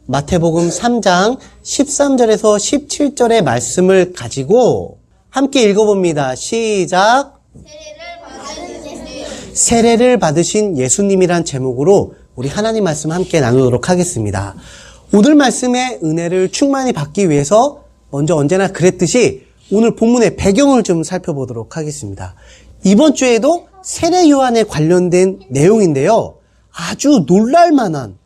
마태복음 3장 13절에서 17절의 말씀을 가지고 함께 읽어봅니다. 시작. 세례를 받으신 예수님이란 제목으로 우리 하나님 말씀 함께 나누도록 하겠습니다. 오늘 말씀의 은혜를 충만히 받기 위해서 먼저 언제나 그랬듯이 오늘 본문의 배경을 좀 살펴보도록 하겠습니다. 이번 주에도 세례 요한에 관련된 내용인데요. 아주 놀랄만한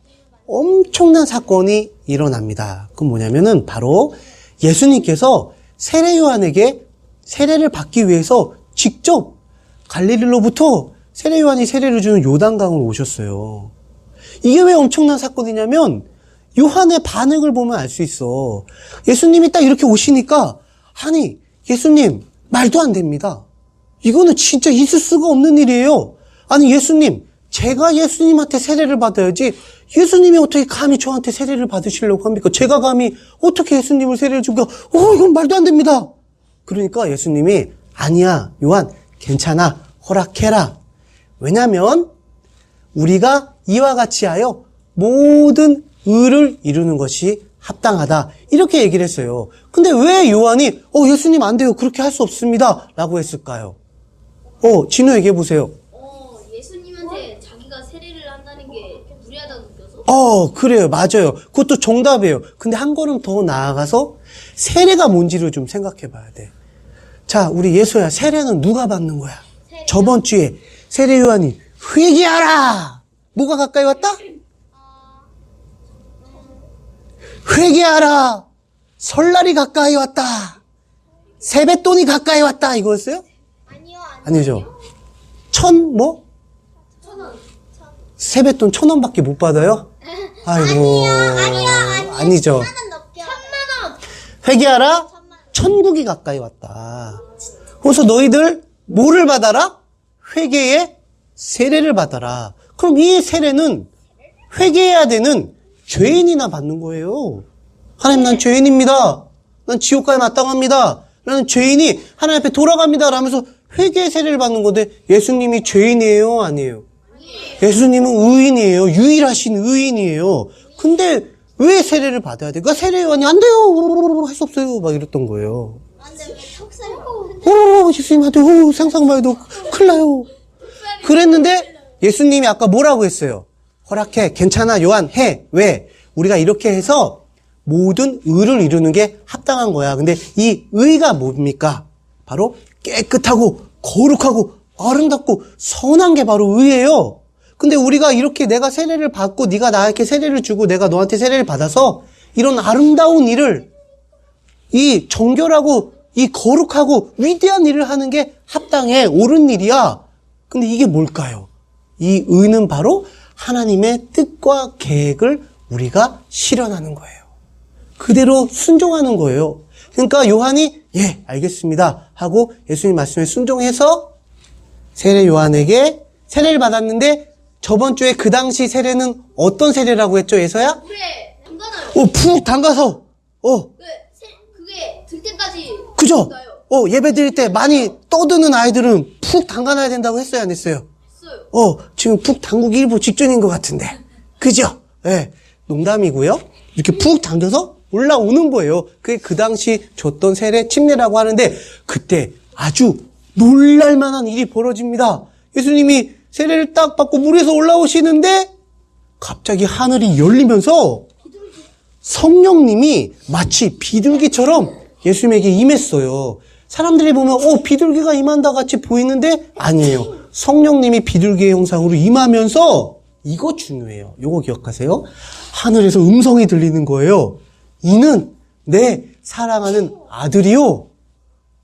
엄청난 사건이 일어납니다. 그건 뭐냐면은 바로 예수님께서 세례 요한에게 세례를 받기 위해서 직접 갈릴리로부터 세례 요한이 세례를 주는 요단강을 오셨어요. 이게 왜 엄청난 사건이냐면 요한의 반응을 보면 알 수 있어. 예수님이 딱 이렇게 오시니까 아니 예수님 말도 안 됩니다. 이거는 진짜 있을 수가 없는 일이에요. 아니 예수님 제가 예수님한테 세례를 받아야지 예수님이 어떻게 감히 저한테 세례를 받으시려고 합니까? 제가 감히 어떻게 예수님을 세례를 주니까 이건 말도 안 됩니다. 그러니까 예수님이 아니야 요한 괜찮아 허락해라. 왜냐하면 우리가 이와 같이 하여 모든 의를 이루는 것이 합당하다. 이렇게 얘기를 했어요. 근데 왜 요한이 예수님 안 돼요. 그렇게 할 수 없습니다. 라고 했을까요? 진우 얘기해 보세요. 예수님한테 자기가 세례를 한다는 게 무리하다고 느껴서? 그래요. 맞아요. 그것도 정답이에요. 근데 한 걸음 더 나아가서 세례가 뭔지를 좀 생각해 봐야 돼. 자, 우리 예수야, 세례는 누가 받는 거야? 세례요? 저번 주에 세례 요한이 회개하라! 뭐가 가까이 왔다? 회개하라! 설날이 가까이 왔다! 세뱃돈이 가까이 왔다! 이거였어요? 아니죠. 천원. 세뱃돈 1,000원밖에 못 받아요? 아이고. 아니죠. 1,000만 원. 회개하라. 천국이 가까이 왔다. 그래서 너희들 뭐를 받아라? 회개의 세례를 받아라. 그럼 이 세례는 회개해야 되는 죄인이나 받는 거예요. 하나님 난 죄인입니다. 난 지옥 가에 마땅합니다. 나는 죄인이 하나님 앞에 돌아갑니다. 라면서 회개의 세례를 받는 건데 예수님이 죄인이에요? 아니에요? 예수님은 의인이에요. 유일하신 의인이에요. 근데 왜 세례를 받아야 돼? 그러니까 세례 요한이 안 돼요. 할 수 없어요. 막 이랬던 거예요. 예수님 안 돼요. 상상만 해도 큰일 나요. 그랬는데 예수님이 아까 뭐라고 했어요? 허락해. 괜찮아. 요한 해. 왜? 우리가 이렇게 해서 모든 의를 이루는 게 합당한 거야. 근데 이 의가 뭡니까? 바로 깨끗하고 거룩하고 아름답고 선한 게 바로 의예요. 근데 우리가 이렇게 내가 세례를 받고 네가 나에게 세례를 주고 내가 너한테 세례를 받아서 이런 아름다운 일을 이 정결하고 이 거룩하고 위대한 일을 하는 게 합당해 옳은 일이야. 근데 이게 뭘까요? 이 의는 바로 하나님의 뜻과 계획을 우리가 실현하는 거예요. 그대로 순종하는 거예요. 그러니까 요한이 예 알겠습니다 하고 예수님 말씀에 순종해서 세례 요한에게 세례를 받았는데 저번 주에 그 당시 세례는 어떤 세례라고 했죠, 예서야? 물에 담가놔요. 푹 담가서 그게 들 때까지. 그죠? 예배 드릴 때 많이 떠드는 아이들은 푹 담가놔야 된다고 했어요, 안 했어요? 했어요. 지금 푹 담그기 일부 직전인 것 같은데. 그죠? 예. 농담이고요. 이렇게 푹 담겨서 올라오는 거예요. 그게 그 당시 줬던 세례 침례라고 하는데 그때 아주 놀랄만한 일이 벌어집니다. 예수님이 세례를 딱 받고 물에서 올라오시는데 갑자기 하늘이 열리면서 성령님이 마치 비둘기처럼 예수님에게 임했어요. 사람들이 보면 비둘기가 임한다 같이 보이는데 아니에요. 성령님이 비둘기의 형상으로 임하면서 이거 중요해요. 이거 기억하세요. 하늘에서 음성이 들리는 거예요. 이는 내 사랑하는 아들이요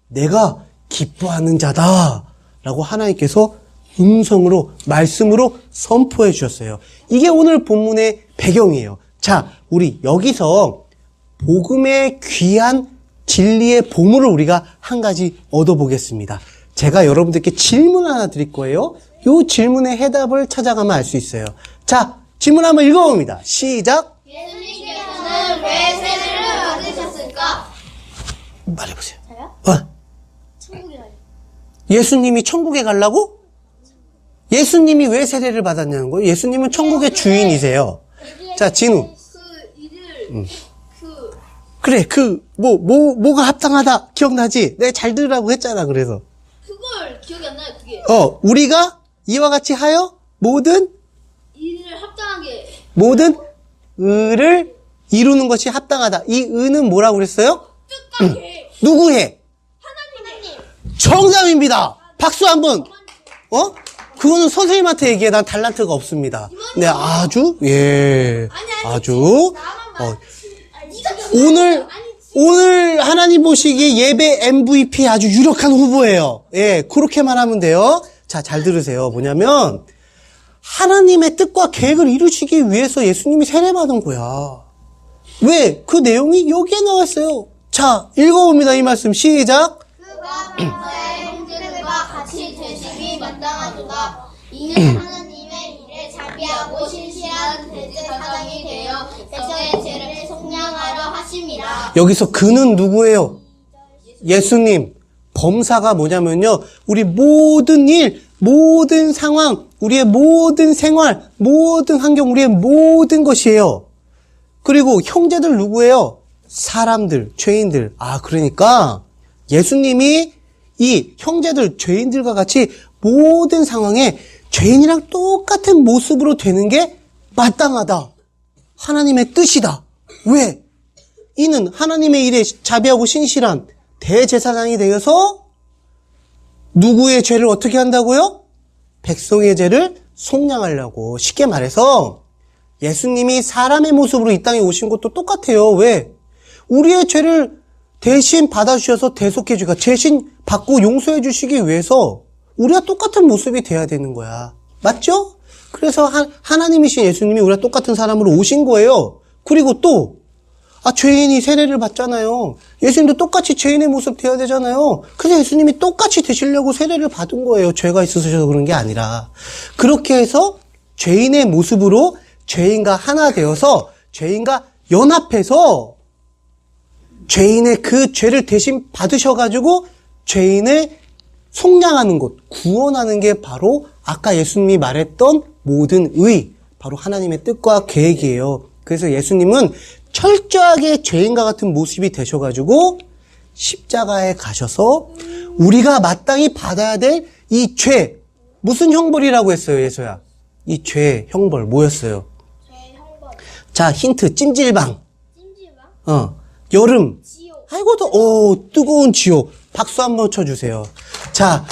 내가 기뻐하는 자다 라고 하나님께서 음성으로 말씀으로 선포해 주셨어요. 이게 오늘 본문의 배경이에요. 자, 우리 여기서 복음의 귀한 진리의 보물을 우리가 한 가지 얻어보겠습니다. 제가 여러분들께 질문 하나 드릴 거예요. 이 질문의 해답을 찾아가면 알 수 있어요. 자, 질문 한번 읽어봅니다. 시작. 예수님께서는 왜 세례를 받으셨을까? 말해보세요. 저요? 천국에 가요. 예수님이 천국에 가려고? 예수님이 왜 세례를 받았냐는 거예요? 예수님은 천국의 주인이세요. 자, 진우. 그 일을 그래, 뭐가 합당하다. 기억나지? 내가 잘 들으라고 했잖아, 그래서. 그걸 기억이 안 나요. 그게 우리가 이와 같이 하여 모든 일을 합당하게 의를 이루는 것이 합당하다. 이 의는 뭐라고 그랬어요? 뜻과 계획. 누구 해? 하나님. 정답입니다. 박수 한번. 그거는 선생님한테 얘기해. 난 달란트가 없습니다. 네, 아주. 오늘 하나님 보시기에 예배 MVP 아주 유력한 후보예요. 예, 그렇게만 하면 돼요. 자, 잘 들으세요. 뭐냐면, 하나님의 뜻과 계획을 이루시기 위해서 예수님이 세례받은 거야. 왜? 그 내용이 여기에 나와 있어요. 자, 읽어봅니다. 이 말씀. 시작. 그가 범사의 형제들과 같이 되심이 마땅하도다. 이는 하나님의 일에 자비하고 신실한 대제사장이 되어 백성의 죄를 속량하려 하심이라. 여기서 그는 누구예요? 예수님. 범사가 뭐냐면요. 우리 모든 일, 모든 상황, 우리의 모든 생활, 모든 환경, 우리의 모든 것이에요. 그리고 형제들 누구예요? 사람들, 죄인들. 그러니까 예수님이 이 형제들, 죄인들과 같이 모든 상황에 죄인이랑 똑같은 모습으로 되는 게 마땅하다. 하나님의 뜻이다. 왜? 이는 하나님의 일에 자비하고 신실한 대제사장이 되어서 누구의 죄를 어떻게 한다고요? 백성의 죄를 속량하려고. 쉽게 말해서 예수님이 사람의 모습으로 이 땅에 오신 것도 똑같아요. 왜? 우리의 죄를 대신 받아주셔서 대속해 주니까 대신 받고 용서해 주시기 위해서 우리가 똑같은 모습이 돼야 되는 거야. 맞죠? 그래서 하나님이신 예수님이 우리가 똑같은 사람으로 오신 거예요. 그리고 또 죄인이 세례를 받잖아요. 예수님도 똑같이 죄인의 모습 돼야 되잖아요. 그래서 예수님이 똑같이 되시려고 세례를 받은 거예요. 죄가 있으셔서 그런 게 아니라. 그렇게 해서 죄인의 모습으로 죄인과 하나 되어서 죄인과 연합해서 죄인의 그 죄를 대신 받으셔가지고 죄인을 속량하는 것, 구원하는 게 바로 아까 예수님이 말했던 모든 의, 바로 하나님의 뜻과 계획이에요. 그래서 예수님은 철저하게 죄인과 같은 모습이 되셔가지고 십자가에 가셔서 우리가 마땅히 받아야 될 이 죄, 무슨 형벌이라고 했어요, 예수야? 이 죄 형벌 뭐였어요? 죄 형벌. 자, 힌트, 찜질방. 찜질방? 여름. 지옥. 아이고, 뜨거운 지옥. 박수 한번 쳐주세요. 자,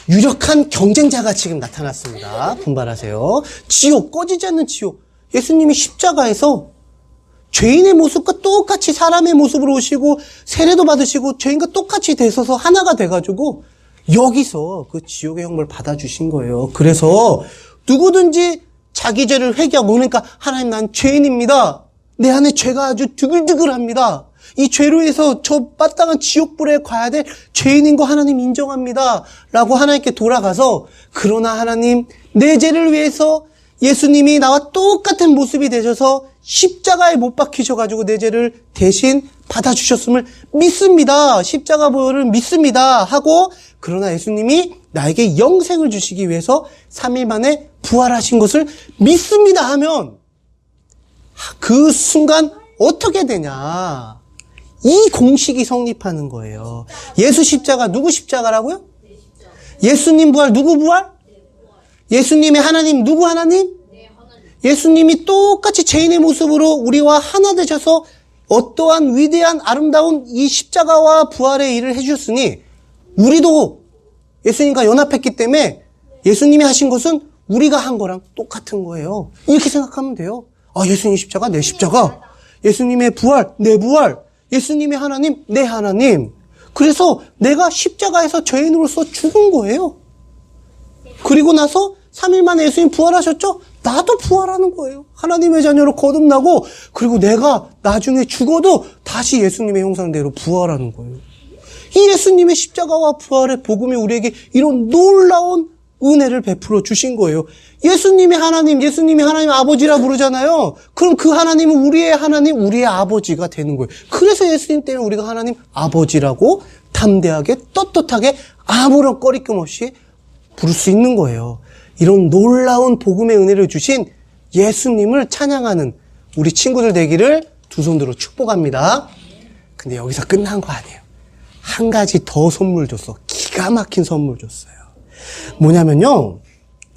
유력한 경쟁자가 지금 나타났습니다. 분발하세요. 지옥, 꺼지지 않는 지옥. 예수님이 십자가에서 죄인의 모습과 똑같이 사람의 모습으로 오시고 세례도 받으시고 죄인과 똑같이 되셔서 하나가 돼가지고 여기서 그 지옥의 형벌을 받아주신 거예요. 그래서 누구든지 자기 죄를 회개하고, 그러니까 하나님, 난 죄인입니다. 내 안에 죄가 아주 드글드글합니다. 이 죄로 해서 저 마땅한 지옥불에 가야 될 죄인인 거 하나님 인정합니다. 라고 하나님께 돌아가서, 그러나 하나님, 내 죄를 위해서 예수님이 나와 똑같은 모습이 되셔서 십자가에 못 박히셔가지고 내 죄를 대신 받아주셨음을 믿습니다. 십자가 보혈을 믿습니다. 하고, 그러나 예수님이 나에게 영생을 주시기 위해서 3일 만에 부활하신 것을 믿습니다 하면 그 순간 어떻게 되냐? 이 공식이 성립하는 거예요. 예수 십자가, 누구 십자가라고요? 예수님 부활, 누구 부활? 예수님의 하나님, 누구 하나님? 예수님이 똑같이 죄인의 모습으로 우리와 하나 되셔서 어떠한 위대한 아름다운 이 십자가와 부활의 일을 해주셨으니 우리도 예수님과 연합했기 때문에 예수님이 하신 것은 우리가 한 거랑 똑같은 거예요. 이렇게 생각하면 돼요. 예수님 십자가, 내 십자가. 예수님의 부활, 내 부활. 예수님의 하나님, 내 하나님. 그래서 내가 십자가에서 죄인으로서 죽은 거예요. 그리고 나서 3일 만에 예수님 부활하셨죠? 나도 부활하는 거예요. 하나님의 자녀로 거듭나고, 그리고 내가 나중에 죽어도 다시 예수님의 형상대로 부활하는 거예요. 이 예수님의 십자가와 부활의 복음이 우리에게 이런 놀라운 은혜를 베풀어 주신 거예요. 예수님이 하나님 아버지라 부르잖아요. 그럼 그 하나님은 우리의 하나님, 우리의 아버지가 되는 거예요. 그래서 예수님 때문에 우리가 하나님 아버지라고 담대하게 떳떳하게 아무런 꺼리낌 없이 부를 수 있는 거예요. 이런 놀라운 복음의 은혜를 주신 예수님을 찬양하는 우리 친구들 되기를 두 손 들어 축복합니다. 근데 여기서 끝난 거 아니에요. 한 가지 더 선물 줬어. 기가 막힌 선물 줬어요. 뭐냐면요,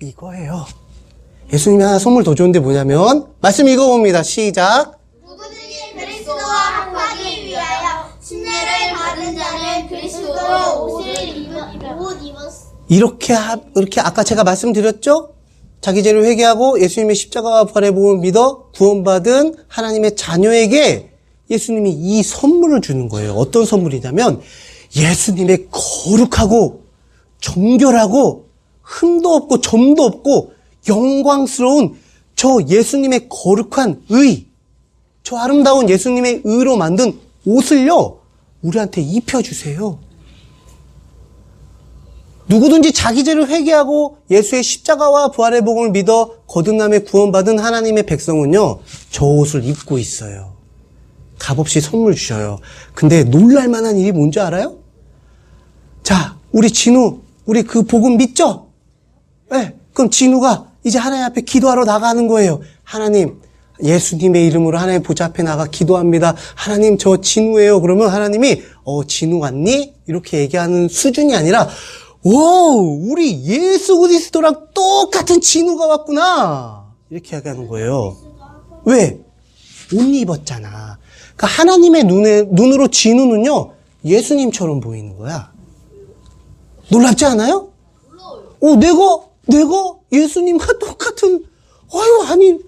이거예요. 예수님이 하나 선물 더 줬는데 뭐냐면, 말씀 읽어봅니다. 시작. 누구든지 그리스도와 합하기 위하여 침례를 받은 자는 그리스도로 옷을 입었으니 이렇게 아까 제가 말씀드렸죠? 자기 죄를 회개하고 예수님의 십자가와 부활의 복음을 믿어 구원받은 하나님의 자녀에게 예수님이 이 선물을 주는 거예요. 어떤 선물이냐면 예수님의 거룩하고 정결하고 흠도 없고 점도 없고 영광스러운 저 예수님의 거룩한 의, 저 아름다운 예수님의 의로 만든 옷을요, 우리한테 입혀주세요. 누구든지 자기 죄를 회개하고 예수의 십자가와 부활의 복음을 믿어 거듭남에 구원받은 하나님의 백성은요, 저 옷을 입고 있어요. 값없이 선물 주셔요. 근데 놀랄만한 일이 뭔지 알아요? 자, 우리 진우, 우리 그 복음 믿죠? 네, 그럼 진우가 이제 하나님 앞에 기도하러 나가는 거예요. 하나님, 예수님의 이름으로 하나님 보좌 앞에 나가 기도합니다. 하나님, 저 진우예요. 그러면 하나님이 진우 왔니? 이렇게 얘기하는 수준이 아니라 오, 우리 예수 그리스도랑 똑같은 진우가 왔구나. 이렇게 얘기하는 거예요. 왜? 옷 입었잖아. 그러니까 하나님의 눈으로 진우는요, 예수님처럼 보이는 거야. 놀랍지 않아요? 내가 예수님과 똑같은, 아니,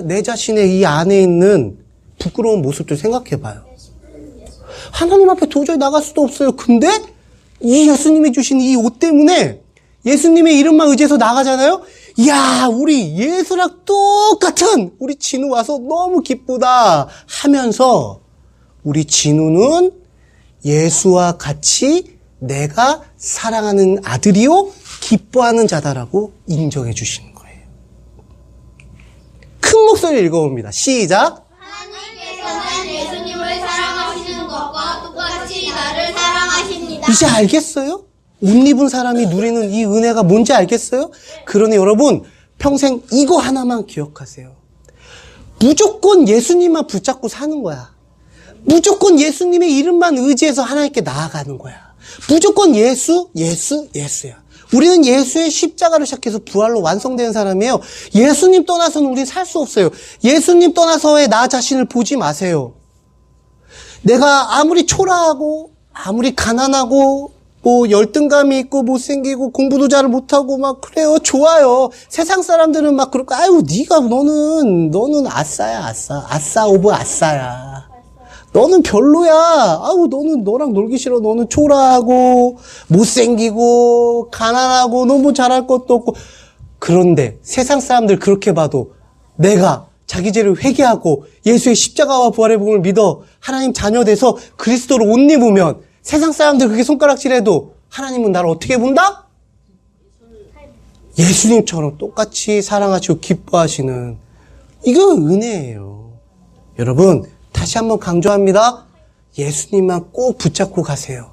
내 자신의 이 안에 있는 부끄러운 모습들 생각해봐요. 하나님 앞에 도저히 나갈 수도 없어요. 근데 이 예수님이 주신 이 옷 때문에 예수님의 이름만 의지해서 나가잖아요. 이야, 우리 예수랑 똑같은 우리 진우 와서 너무 기쁘다 하면서 우리 진우는 예수와 같이 내가 사랑하는 아들이요 기뻐하는 자다라고 인정해 주시는 거예요. 큰 목소리를 읽어봅니다. 시작. 하나님께서는 예수님을 사랑하시는 것과 똑같이 나를 사랑하십니다. 이제 알겠어요? 옷 입은 사람이 누리는 이 은혜가 뭔지 알겠어요? 그러니 여러분, 평생 이거 하나만 기억하세요. 무조건 예수님만 붙잡고 사는 거야. 무조건 예수님의 이름만 의지해서 하나님께 나아가는 거야. 무조건 예수야. 우리는 예수의 십자가를 시작해서 부활로 완성된 사람이에요. 예수님 떠나서는 우리는 살 수 없어요. 예수님 떠나서의 나 자신을 보지 마세요. 내가 아무리 초라하고 아무리 가난하고 뭐 열등감이 있고 못생기고 공부도 잘 못하고 막 그래요. 좋아요. 세상 사람들은 막 그럴까? 아유, 너는 아싸야, 아싸 오브 아싸야. 너는 별로야. 아우, 너랑 놀기 싫어. 너는 초라하고, 못생기고, 가난하고, 너무 잘할 것도 없고. 그런데 세상 사람들 그렇게 봐도 내가 자기 죄를 회개하고 예수의 십자가와 부활의 복음을 믿어 하나님 자녀 돼서 그리스도로 옷 입으면 세상 사람들 그렇게 손가락질해도 하나님은 나를 어떻게 본다? 예수님처럼 똑같이 사랑하시고 기뻐하시는, 이거 은혜예요. 여러분, 다시 한번 강조합니다. 예수님만 꼭 붙잡고 가세요.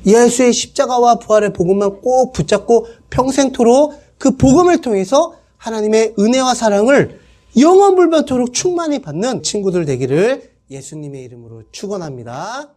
예수의 십자가와 부활의 복음만 꼭 붙잡고 평생토록 그 복음을 통해서 하나님의 은혜와 사랑을 영원불변토록 충만히 받는 친구들 되기를 예수님의 이름으로 축원합니다.